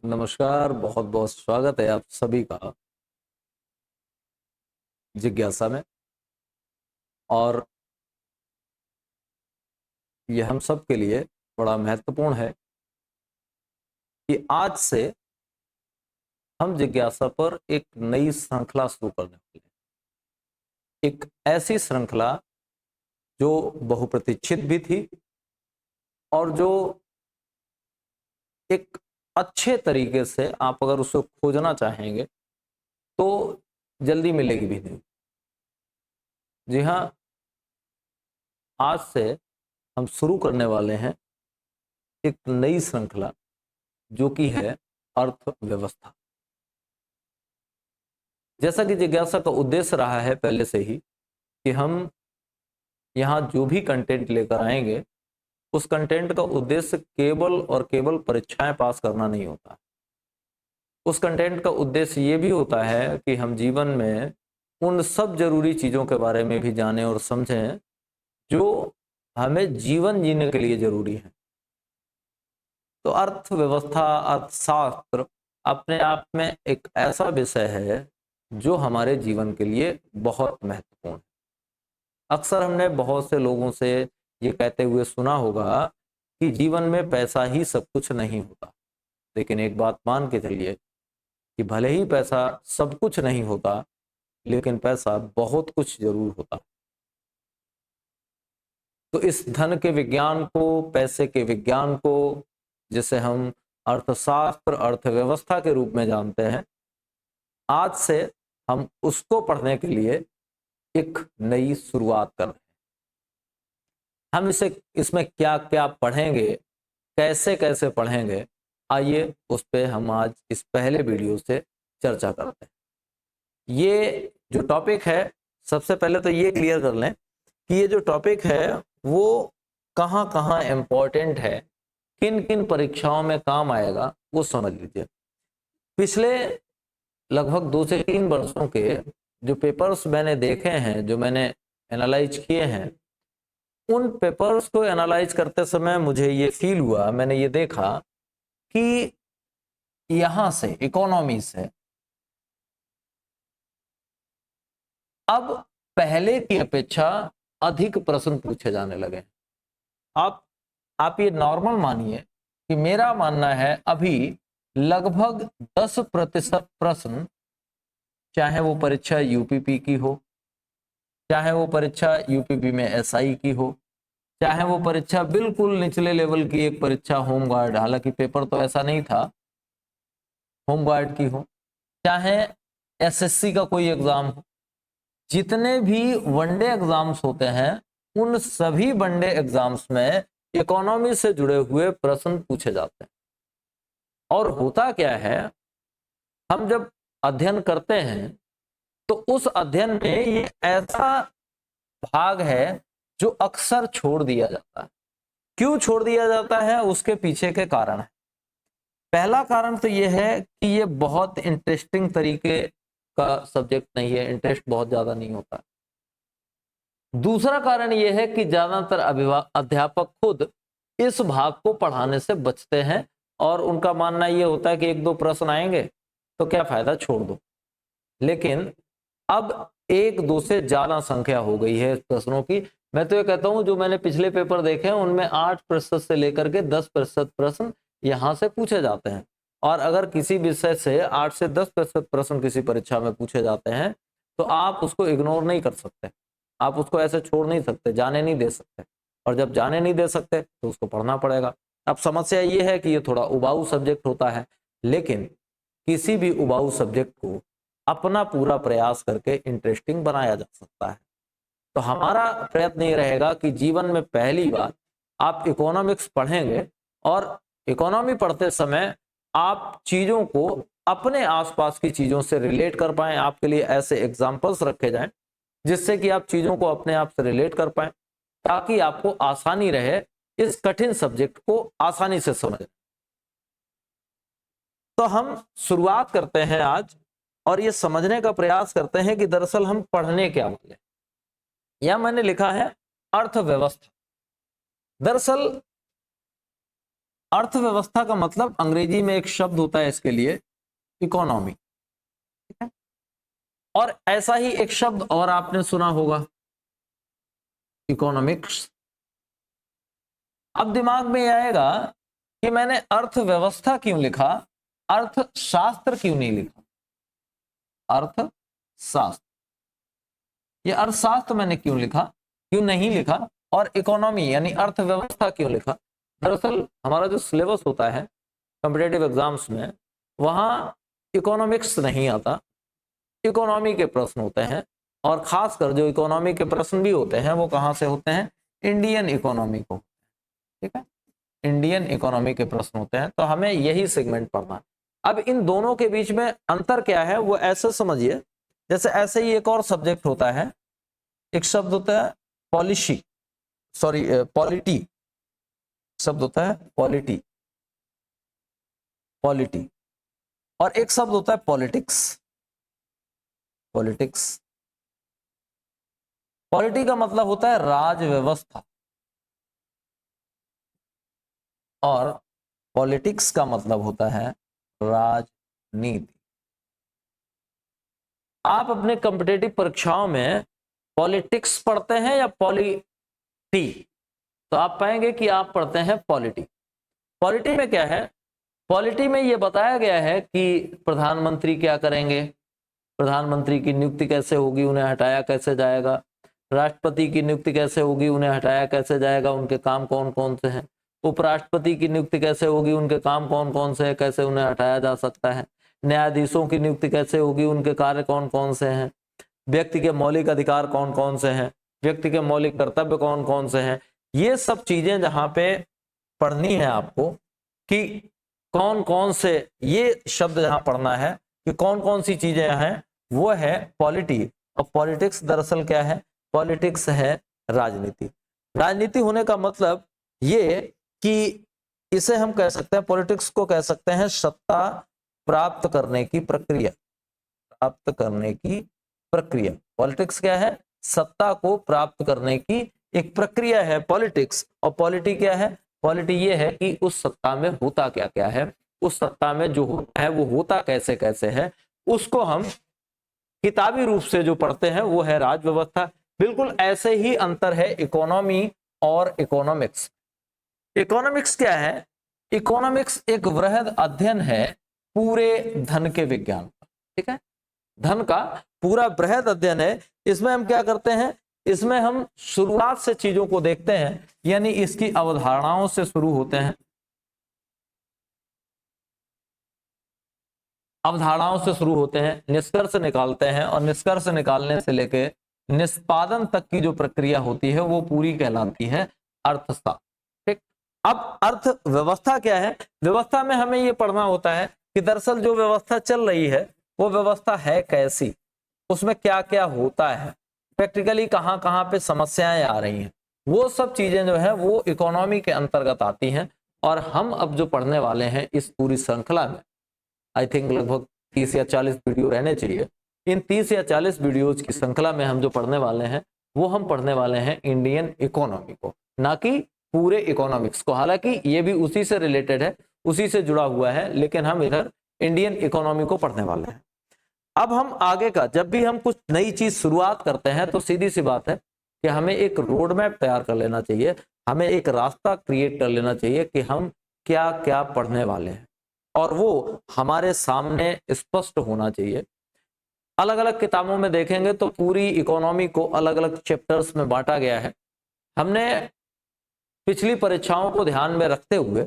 नमस्कार, बहुत बहुत स्वागत है आप सभी का जिज्ञासा में। और ये हम सब के लिए बड़ा महत्वपूर्ण है कि आज से हम जिज्ञासा पर एक नई श्रृंखला शुरू करने वाले हैं। एक ऐसी श्रृंखला जो बहुप्रतीक्षित भी थी और जो एक अच्छे तरीके से आप अगर उसको खोजना चाहेंगे तो जल्दी मिलेगी भी नहीं। जी हाँ, आज से हम शुरू करने वाले हैं एक नई श्रृंखला जो कि है अर्थव्यवस्था। जैसा कि जिज्ञासा का उद्देश्य रहा है पहले से ही कि हम यहाँ जो भी कंटेंट लेकर आएंगे उस कंटेंट का उद्देश्य केवल और केवल परीक्षाएं पास करना नहीं होता। उस कंटेंट का उद्देश्य ये भी होता है कि हम जीवन में उन सब जरूरी चीज़ों के बारे में भी जानें और समझें जो हमें जीवन जीने के लिए जरूरी है। तो अर्थव्यवस्था, अर्थशास्त्र अपने आप में एक ऐसा विषय है जो हमारे जीवन के लिए बहुत महत्वपूर्ण है। अक्सर हमने बहुत से लोगों से ये कहते हुए सुना होगा कि जीवन में पैसा ही सब कुछ नहीं होता। लेकिन एक बात मान के चलिए कि भले ही पैसा सब कुछ नहीं होता, लेकिन पैसा बहुत कुछ जरूर होता। तो इस धन के विज्ञान को, पैसे के विज्ञान को, जिसे हम अर्थशास्त्र, अर्थव्यवस्था के रूप में जानते हैं, आज से हम उसको पढ़ने के लिए एक नई शुरुआत कर रहे हैं। हम इसमें क्या क्या पढ़ेंगे, कैसे कैसे पढ़ेंगे, आइए उस पर हम आज इस पहले वीडियो से चर्चा करते हैं। ये जो टॉपिक है, सबसे पहले तो ये क्लियर कर लें कि ये जो टॉपिक है वो कहाँ कहाँ इम्पोर्टेंट है, किन किन परीक्षाओं में काम आएगा, वो समझ लीजिए। पिछले लगभग 2 से 3 वर्षों के जो पेपर्स मैंने देखे हैं, जो मैंने एनालाइज किए हैं, उन पेपर्स को एनालाइज करते समय मुझे ये फील हुआ, मैंने ये देखा कि यहाँ से, इकोनॉमी से, अब पहले की अपेक्षा अधिक प्रश्न पूछे जाने लगे। आप ये नॉर्मल मानिए कि मेरा मानना है अभी लगभग 10% प्रश्न, चाहे वो परीक्षा यूपीपी की हो, चाहे वो परीक्षा यूपीपी में एसआई की हो, चाहे वो परीक्षा बिल्कुल निचले लेवल की एक परीक्षा होमगार्ड, हालांकि पेपर तो ऐसा नहीं था, होमगार्ड की हो, चाहे एसएससी का कोई एग्जाम हो, जितने भी वनडे एग्जाम्स होते हैं उन सभी वनडे एग्जाम्स में इकोनॉमी से जुड़े हुए प्रश्न पूछे जाते हैं। और होता क्या है, हम जब अध्ययन करते हैं तो उस अध्ययन में ये ऐसा भाग है जो अक्सर छोड़ दिया जाता है। क्यों छोड़ दिया जाता है, उसके पीछे के कारण है। पहला कारण तो ये है कि ये बहुत इंटरेस्टिंग तरीके का सब्जेक्ट नहीं है, इंटरेस्ट बहुत ज्यादा नहीं होता। दूसरा कारण ये है कि ज्यादातर अध्यापक खुद इस भाग को पढ़ाने से बचते हैं और उनका मानना ये होता है कि 1-2 प्रश्न आएंगे तो क्या फायदा, छोड़ दो। लेकिन अब 1-2 से ज्यादा संख्या हो गई है प्रश्नों की। मैं तो ये कहता हूं जो मैंने पिछले पेपर देखे हैं उनमें 8% से लेकर के 10% प्रश्न यहां से पूछे जाते हैं। और अगर किसी विषय से 8 से 10% प्रश्न किसी परीक्षा में पूछे जाते हैं तो आप उसको इग्नोर नहीं कर सकते, आप उसको ऐसे छोड़ नहीं सकते, जाने नहीं दे सकते। और जब जाने नहीं दे सकते तो उसको पढ़ना पड़ेगा। अब समस्या ये है कि ये थोड़ा उबाऊ सब्जेक्ट होता है, लेकिन किसी भी उबाऊ सब्जेक्ट को अपना पूरा प्रयास करके इंटरेस्टिंग बनाया जा सकता है। तो हमारा प्रयत्न ये रहेगा कि जीवन में पहली बार आप इकोनॉमिक्स पढ़ेंगे और इकोनॉमी पढ़ते समय आप चीजों को अपने आसपास की चीजों से रिलेट कर पाएं। आपके लिए ऐसे एग्जाम्पल्स रखे जाएं जिससे कि आप चीजों को अपने आप से रिलेट कर पाएं, ताकि आपको आसानी रहे इस कठिन सब्जेक्ट को आसानी से समझें। तो हम शुरुआत करते हैं आज और ये समझने का प्रयास करते हैं कि दरअसल हम पढ़ने क्या वाले। यह मैंने लिखा है अर्थव्यवस्था। दरअसल अर्थव्यवस्था का मतलब अंग्रेजी में एक शब्द होता है इसके लिए, इकोनॉमी, ठीक है। और ऐसा ही एक शब्द और आपने सुना होगा, इकोनॉमिक्स। अब दिमाग में ये आएगा कि मैंने अर्थव्यवस्था क्यों लिखा, अर्थशास्त्र क्यों नहीं लिखा। अर्थशास्त्र, ये अर्थशास्त्र मैंने क्यों लिखा, क्यों नहीं लिखा, और इकोनॉमी यानी अर्थव्यवस्था क्यों लिखा। दरअसल हमारा जो सिलेबस होता है कॉम्पिटिटिव एग्जाम्स में, वहां इकोनॉमिक्स नहीं आता, इकोनॉमी के प्रश्न होते हैं। और खासकर जो इकोनॉमी के प्रश्न भी होते हैं वो कहाँ से होते हैं, इंडियन इकोनॉमी को, ठीक है, इंडियन इकोनॉमी के प्रश्न होते हैं। तो हमें यही सेगमेंट पढ़ना है। अब इन दोनों के बीच में अंतर क्या है वो ऐसे समझिए, जैसे ऐसे ही एक और सब्जेक्ट होता है, एक शब्द होता है पॉलिसी, सॉरी पॉलिटी, शब्द होता है पॉलिटी, पॉलिटी, और एक शब्द होता है पॉलिटिक्स, पॉलिटिक्स। पॉलिटी का मतलब होता है राज व्यवस्था, और पॉलिटिक्स का मतलब होता है राजनीति। आप अपने कॉम्पिटिटिव परीक्षाओं में पॉलिटिक्स पढ़ते हैं या पॉलिटी, तो आप पाएंगे कि आप पढ़ते हैं पॉलिटी। पॉलिटी में क्या है, पॉलिटी में यह बताया गया है कि प्रधानमंत्री क्या करेंगे, प्रधानमंत्री की नियुक्ति कैसे होगी, उन्हें हटाया कैसे जाएगा, राष्ट्रपति की नियुक्ति कैसे होगी, उन्हें हटाया कैसे जाएगा, उनके काम कौन कौन से हैं, उपराष्ट्रपति की नियुक्ति कैसे होगी, उनके काम कौन कौन से हैं, कैसे उन्हें हटाया जा सकता है, न्यायाधीशों की नियुक्ति कैसे होगी, उनके कार्य कौन कौन से हैं, व्यक्ति के मौलिक अधिकार कौन कौन से हैं, व्यक्ति के मौलिक कर्तव्य कौन कौन से हैं। ये सब चीजें जहां पे पढ़नी है आपको कि कौन कौन से, ये शब्द जहां पढ़ना है कि कौन कौन सी चीजें हैं, वो है पॉलिटी। और पॉलिटिक्स दरअसल क्या है, पॉलिटिक्स है राजनीति। राजनीति होने का मतलब ये कि इसे हम कह सकते हैं, पॉलिटिक्स को कह सकते हैं सत्ता प्राप्त करने की प्रक्रिया, प्राप्त करने की प्रक्रिया। पॉलिटिक्स क्या है, सत्ता को प्राप्त करने की एक प्रक्रिया है पॉलिटिक्स। और पॉलिटी क्या है, पॉलिटी ये है कि उस सत्ता में होता क्या क्या है, उस सत्ता में जो होता है वो होता कैसे कैसे है, उसको हम किताबी रूप से जो पढ़ते हैं वो है राज व्यवस्था। बिल्कुल ऐसे ही अंतर है इकोनॉमी और इकोनॉमिक्स। इकोनॉमिक्स क्या है, इकोनॉमिक्स एक वृहद अध्ययन है पूरे धन के विज्ञान का, ठीक है, धन का पूरा बृहद अध्ययन है। इसमें हम क्या करते हैं, इसमें हम शुरुआत से चीजों को देखते हैं, यानी इसकी अवधारणाओं से शुरू होते हैं, अवधारणाओं से शुरू होते हैं, निष्कर्ष निकालते हैं, और निष्कर्ष निकालने से लेके निष्पादन तक की जो प्रक्रिया होती है वो पूरी कहलाती है अर्थशास्त्र, ठीक। अब अर्थव्यवस्था क्या है, व्यवस्था में हमें ये पढ़ना होता है कि दरअसल जो व्यवस्था चल रही है वो व्यवस्था है कैसी, उसमें क्या क्या होता है, प्रैक्टिकली कहाँ कहाँ पे समस्याएं आ रही हैं, वो सब चीजें जो है वो इकोनॉमी के अंतर्गत आती हैं। और हम अब जो पढ़ने वाले हैं इस पूरी श्रृंखला में, आई थिंक लगभग 30 या 40 वीडियो रहने चाहिए, इन 30 या 40 वीडियोज की श्रृंखला में हम जो पढ़ने वाले हैं वो हम पढ़ने वाले हैं इंडियन इकोनॉमी को, ना कि पूरे इकोनॉमिक्स को। हालांकि ये भी उसी से रिलेटेड है, उसी से जुड़ा हुआ है, लेकिन हम इधर इंडियन इकोनॉमी को पढ़ने वाले हैं। अब हम आगे का, जब भी हम कुछ नई चीज शुरुआत करते हैं तो सीधी सी बात है कि हमें एक रोड मैप तैयार कर लेना चाहिए, हमें एक रास्ता क्रिएट कर लेना चाहिए कि हम क्या क्या पढ़ने वाले हैं, और वो हमारे सामने स्पष्ट होना चाहिए। अलग अलग किताबों में देखेंगे तो पूरी इकोनॉमी को अलग अलग चैप्टर्स में बांटा गया है। हमने पिछली परीक्षाओं को ध्यान में रखते हुए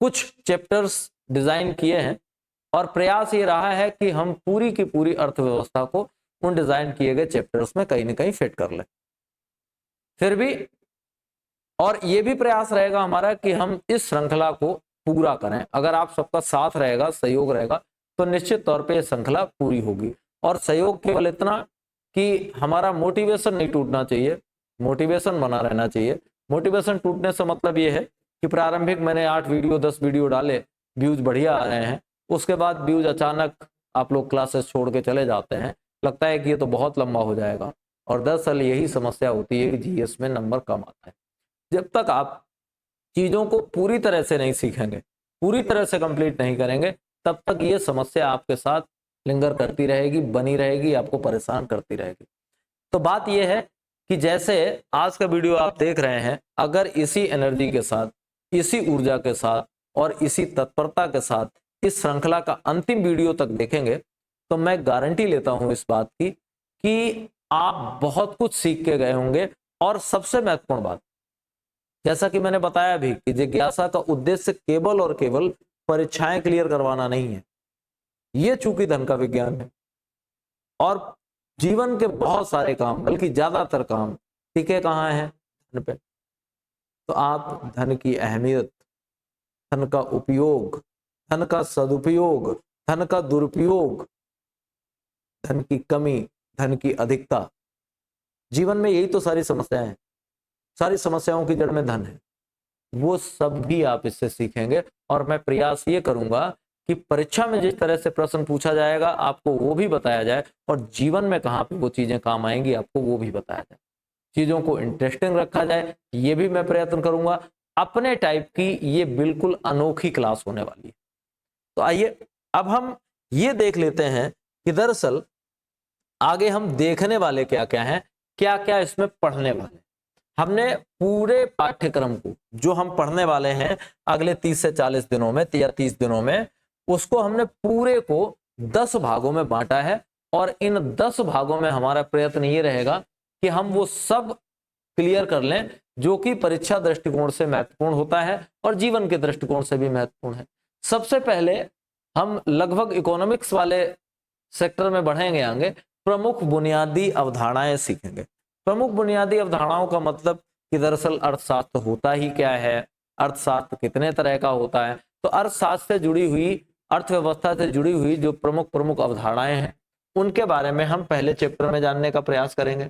कुछ चैप्टर्स डिजाइन किए हैं, और प्रयास ये रहा है कि हम पूरी की पूरी अर्थव्यवस्था को उन डिजाइन किए गए चैप्टर्स में कहीं ना कहीं फिट कर लें। फिर भी, और ये भी प्रयास रहेगा हमारा कि हम इस श्रृंखला को पूरा करें। अगर आप सबका साथ रहेगा, सहयोग रहेगा, तो निश्चित तौर पे ये श्रृंखला पूरी होगी। और सहयोग केवल इतना कि हमारा मोटिवेशन नहीं टूटना चाहिए, मोटिवेशन बना रहना चाहिए। मोटिवेशन टूटने से मतलब ये है कि प्रारंभिक मैंने 8 वीडियो 10 वीडियो डाले, व्यूज बढ़िया आ रहे हैं, उसके बाद व्यूज अचानक आप लोग क्लासेस छोड़ के चले जाते हैं, लगता है कि ये तो बहुत लंबा हो जाएगा। और दरअसल यही समस्या होती है कि जीएस में नंबर कम आता है। जब तक आप चीजों को पूरी तरह से नहीं सीखेंगे, पूरी तरह से कंप्लीट नहीं करेंगे, तब तक ये समस्या आपके साथ लिंगर करती रहेगी, बनी रहेगी, आपको परेशान करती रहेगी। तो बात यह है कि जैसे आज का वीडियो आप देख रहे हैं, अगर इसी एनर्जी के साथ, इसी ऊर्जा के साथ और इसी तत्परता के साथ इस श्रृंखला का अंतिम वीडियो तक देखेंगे, तो मैं गारंटी लेता हूं इस बात की कि आप बहुत कुछ सीख के गए होंगे। और सबसे महत्वपूर्ण बात, जैसा कि मैंने बताया भी कि जिज्ञासा का उद्देश्य केवल और केवल परीक्षाएं क्लियर करवाना नहीं है, ये चूंकि धन का विज्ञान है और जीवन के बहुत सारे काम, बल्कि ज्यादातर काम टिके कहाँ हैं? धन पे। तो आप धन की अहमियत, धन का उपयोग, धन का सदुपयोग, धन का दुरुपयोग, धन की कमी, धन की अधिकता, जीवन में यही तो सारी समस्याएं हैं। सारी समस्याओं की जड़ में धन है, वो सब भी आप इससे सीखेंगे। और मैं प्रयास ये करूंगा कि परीक्षा में जिस तरह से प्रश्न पूछा जाएगा आपको वो भी बताया जाए, और जीवन में कहाँ पे वो चीजें काम आएंगी आपको वो भी बताया जाए। चीजों को इंटरेस्टिंग रखा जाए, ये भी मैं प्रयत्न करूंगा। अपने टाइप की ये बिल्कुल अनोखी क्लास होने वाली है। तो आइए अब हम ये देख लेते हैं कि दरअसल आगे हम देखने वाले क्या क्या हैं, क्या क्या इसमें पढ़ने वाले। हमने पूरे पाठ्यक्रम को जो हम पढ़ने वाले हैं अगले 30 से 40 दिनों में या 30 दिनों में, उसको हमने पूरे को 10 भागों में बांटा है। और इन 10 भागों में हमारा प्रयत्न ये रहेगा कि हम वो सब क्लियर कर लें जो कि परीक्षा दृष्टिकोण से महत्वपूर्ण होता है और जीवन के दृष्टिकोण से भी महत्वपूर्ण है। सबसे पहले हम लगभग इकोनॉमिक्स वाले सेक्टर में बढ़ेंगे, आगे प्रमुख बुनियादी अवधारणाएं सीखेंगे। प्रमुख बुनियादी अवधारणाओं का मतलब कि दरअसल अर्थशास्त्र होता ही क्या है, अर्थशास्त्र कितने तरह का होता है। तो अर्थशास्त्र से जुड़ी हुई, अर्थव्यवस्था से जुड़ी हुई जो प्रमुख प्रमुख अवधारणाएं हैं उनके बारे में हम पहले चैप्टर में जानने का प्रयास करेंगे।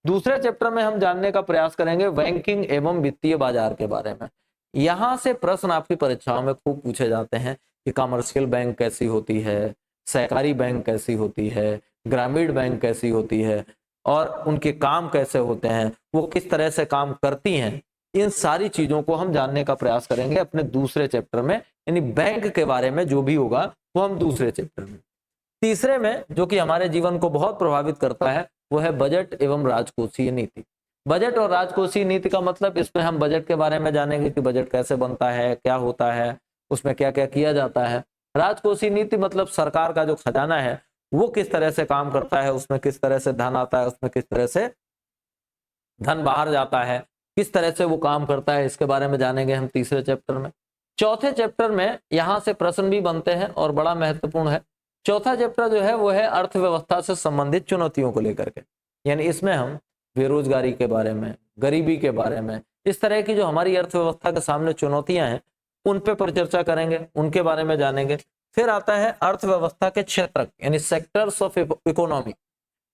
दूसरे चैप्टर में हम जानने का प्रयास करेंगे बैंकिंग एवं वित्तीय बाजार के बारे में। यहाँ से प्रश्न आपकी परीक्षाओं में खूब पूछे जाते हैं कि कमर्शियल बैंक कैसी होती है, सहकारी बैंक कैसी होती है, ग्रामीण बैंक कैसी होती है और उनके काम कैसे होते हैं, वो किस तरह से काम करती हैं। इन सारी चीजों को हम जानने का प्रयास करेंगे अपने दूसरे चैप्टर में, यानी बैंक के बारे में जो भी होगा वो हम दूसरे चैप्टर में। तीसरे में जो कि हमारे जीवन को बहुत प्रभावित करता है वो है बजट एवं राजकोषीय नीति। बजट और राजकोषीय नीति का मतलब, इसमें हम बजट के बारे में जानेंगे कि बजट कैसे बनता है, क्या होता है, उसमें क्या क्या किया जाता है। राजकोषीय नीति मतलब सरकार का जो खजाना है वो किस तरह से काम करता है, उसमें किस तरह से धन आता है, उसमें किस तरह से धन बाहर जाता है, किस तरह से वो काम करता है, इसके बारे में जानेंगे हम तीसरे चैप्टर में। चौथे चैप्टर में यहाँ से प्रश्न भी बनते हैं और बड़ा महत्वपूर्ण है। चौथा चैप्टर जो है वो है अर्थव्यवस्था से संबंधित चुनौतियों को लेकर के, यानी इसमें हम बेरोजगारी के बारे में, गरीबी के बारे में, इस तरह की जो हमारी अर्थव्यवस्था के सामने चुनौतियां हैं उन पे परिचर्चा करेंगे, उनके बारे में जानेंगे। फिर आता है अर्थव्यवस्था के क्षेत्र, यानी सेक्टर्स ऑफ इकोनॉमी।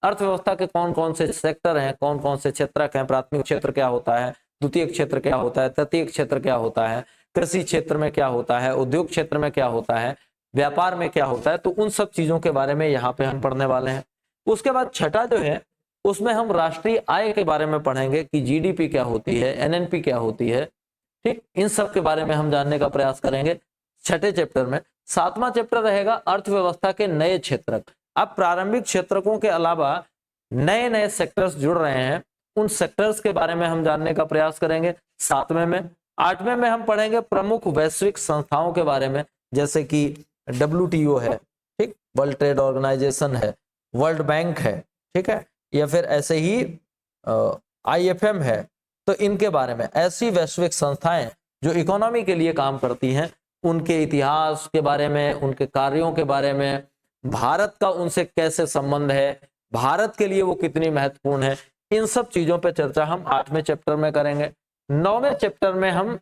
अर्थव्यवस्था के कौन कौन से सेक्टर हैं, कौन कौन से क्षेत्रक हैं, प्राथमिक क्षेत्र क्या होता है, द्वितीय क्षेत्र क्या होता है, तृतीय क्षेत्र क्या होता है, कृषि क्षेत्र में क्या होता है, उद्योग क्षेत्र में क्या होता है, व्यापार में क्या होता है। तो उन सब चीजों के बारे में यहाँ पे हम पढ़ने वाले हैं। उसके बाद छठा जो है उसमें हम राष्ट्रीय आय के बारे में पढ़ेंगे कि जीडीपी क्या होती है, एनएनपी क्या होती है। ठीक, इन सब के बारे में हम जानने का प्रयास करेंगे छठे चैप्टर में। सातवां चैप्टर रहेगा अर्थव्यवस्था के नए क्षेत्रक। अब प्रारंभिक क्षेत्रकों के अलावा नए नए सेक्टर्स जुड़ रहे हैं, उन सेक्टर्स के बारे में हम जानने का प्रयास करेंगे सातवें में। आठवें में हम पढ़ेंगे प्रमुख वैश्विक संस्थाओं के बारे में, जैसे कि WTO है, ठीक, वर्ल्ड ट्रेड ऑर्गेनाइजेशन है, वर्ल्ड बैंक है, ठीक है, या फिर ऐसे ही IFM है। तो इनके बारे में, ऐसी वैश्विक संस्थाएं जो इकोनॉमी के लिए काम करती हैं, उनके इतिहास के बारे में, उनके कार्यों के बारे में, भारत का उनसे कैसे संबंध है, भारत के लिए वो कितनी महत्वपूर्ण है, इन सब चीजों पर चर्चा हम 8वें चैप्टर में करेंगे। 9वें चैप्टर में हम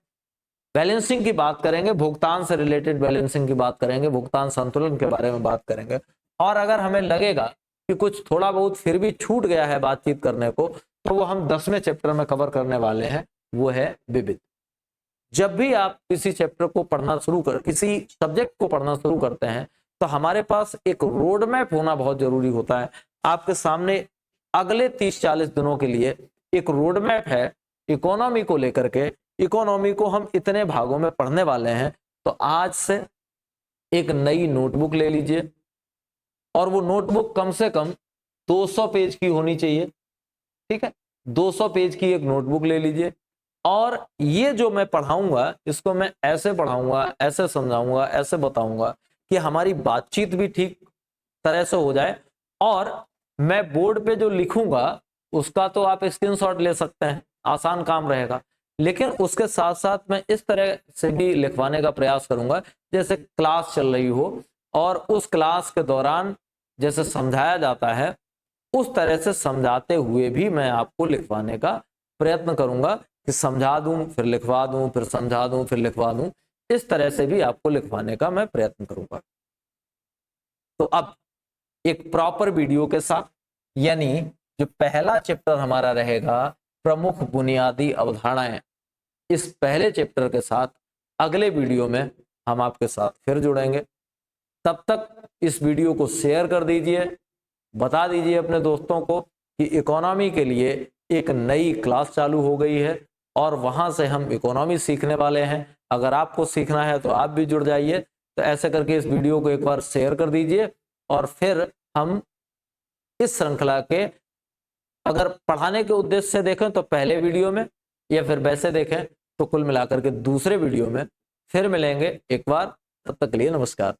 बैलेंसिंग की बात करेंगे, भुगतान से रिलेटेड बैलेंसिंग की बात करेंगे, भुगतान संतुलन के बारे में बात करेंगे। और अगर हमें लगेगा कि कुछ थोड़ा बहुत फिर भी छूट गया है बातचीत करने को, तो वो हम 10वें चैप्टर में कवर करने वाले हैं, वो है विविध। जब भी आप किसी चैप्टर को पढ़ना शुरू कर, किसी सब्जेक्ट को पढ़ना शुरू करते हैं, तो हमारे पास एक रोड मैप होना बहुत जरूरी होता है। आपके सामने अगले 30-40 दिनों के लिए एक रोड मैप है इकोनॉमी को लेकर के, इकोनॉमी को हम इतने भागों में पढ़ने वाले हैं, तो आज से एक नई नोटबुक ले लीजिए और वो नोटबुक कम से कम 200 पेज की होनी चाहिए। ठीक है, 200 पेज की एक नोटबुक ले लीजिए और ये जो मैं पढ़ाऊंगा इसको मैं ऐसे पढ़ाऊंगा, ऐसे समझाऊंगा, ऐसे बताऊंगा कि हमारी बातचीत भी ठीक तरह से हो जाए। और मैं बोर्ड पे जो लिखूंगा उसका तो आप स्क्रीनशॉट ले सकते हैं, आसान काम रहेगा, लेकिन उसके साथ साथ मैं इस तरह से भी लिखवाने का प्रयास करूंगा जैसे क्लास चल रही हो और उस क्लास के दौरान जैसे समझाया जाता है उस तरह से समझाते हुए भी मैं आपको लिखवाने का प्रयत्न करूंगा कि समझा दूं फिर लिखवा दूं, फिर समझा दूं फिर लिखवा दूं, इस तरह से भी आपको लिखवाने का मैं प्रयत्न करूंगा। तो अब एक प्रॉपर वीडियो के साथ, यानी जो पहला चैप्टर हमारा रहेगा प्रमुख बुनियादी अवधारणाएं, इस पहले चैप्टर के साथ अगले वीडियो में हम आपके साथ फिर जुड़ेंगे। तब तक इस वीडियो को शेयर कर दीजिए, बता दीजिए अपने दोस्तों को कि इकोनॉमी के लिए एक नई क्लास चालू हो गई है और वहां से हम इकोनॉमी सीखने वाले हैं। अगर आपको सीखना है तो आप भी जुड़ जाइए। तो ऐसे करके इस वीडियो को एक बार शेयर कर दीजिए और फिर हम इस श्रृंखला के अगर पढ़ाने के उद्देश्य से देखें तो पहले वीडियो में, या फिर वैसे देखें तो कुल मिलाकर के दूसरे वीडियो में फिर मिलेंगे एक बार। तब तक के लिए नमस्कार।